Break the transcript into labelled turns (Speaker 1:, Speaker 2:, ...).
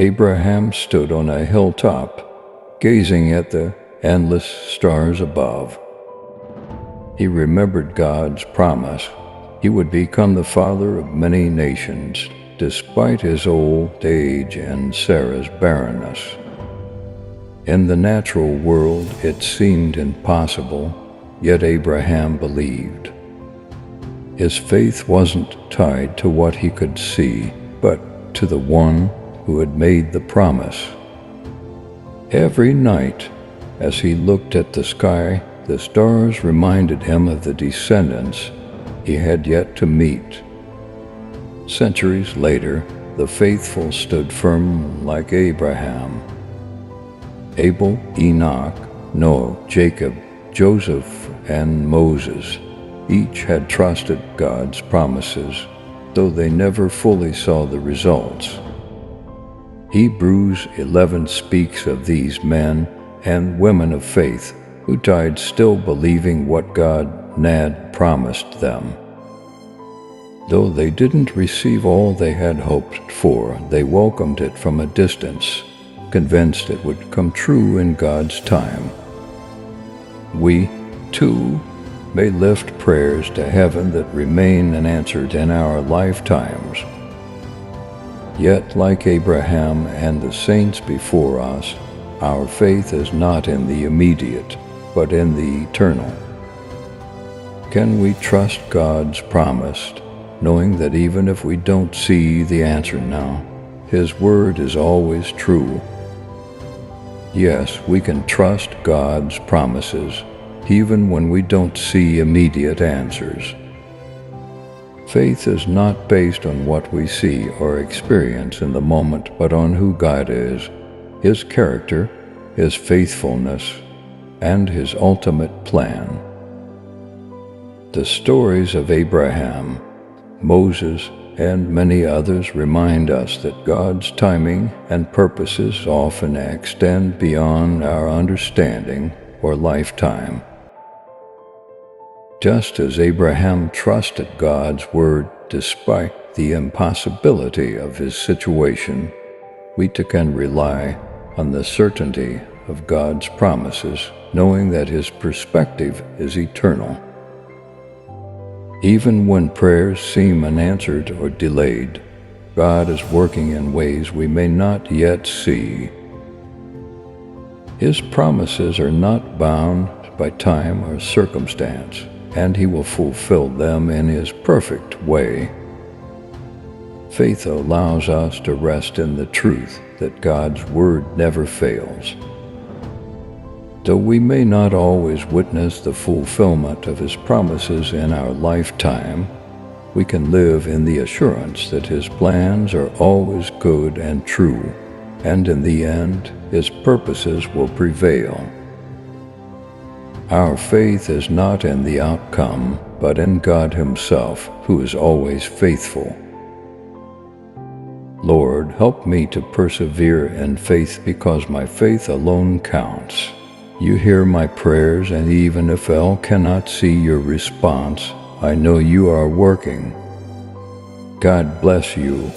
Speaker 1: Abraham stood on a hilltop, gazing at the endless stars above. He remembered God's promise. He would become the father of many nations, despite his old age and Sarah's barrenness. In the natural world, it seemed impossible, yet Abraham believed. His faith wasn't tied to what he could see, but to the one who had made the promise. Every night, as he looked at the sky, the stars reminded him of the descendants he had yet to meet. Centuries later, the faithful stood firm like Abraham. Abel, Enoch, Noah, Jacob, Joseph, and Moses each had trusted God's promises, though they never fully saw the results. Hebrews 11 speaks of these men and women of faith who died still believing what God had promised them. Though they didn't receive all they had hoped for, they welcomed it from a distance, convinced it would come true in God's time. We, too, may lift prayers to heaven that remain unanswered in our lifetimes. Yet, like Abraham and the saints before us, our faith is not in the immediate, but in the eternal. Can we trust God's promise, knowing that even if we don't see the answer now, His word is always true? Yes, we can trust God's promises, even when we don't see immediate answers. Faith is not based on what we see or experience in the moment, but on who God is, His character, His faithfulness, and His ultimate plan. The stories of Abraham, Moses, and many others remind us that God's timing and purposes often extend beyond our understanding or lifetime. Just as Abraham trusted God's word despite the impossibility of his situation, we too can rely on the certainty of God's promises, knowing that His perspective is eternal. Even when prayers seem unanswered or delayed, God is working in ways we may not yet see. His promises are not bound by time or circumstance, and He will fulfill them in His perfect way. Faith allows us to rest in the truth that God's word never fails. Though we may not always witness the fulfillment of His promises in our lifetime, we can live in the assurance that His plans are always good and true, and in the end, His purposes will prevail. Our faith is not in the outcome, but in God Himself, who is always faithful. Lord, help me to persevere in faith, because my faith alone counts. You hear my prayers, and even if I cannot see your response, I know you are working. God bless you.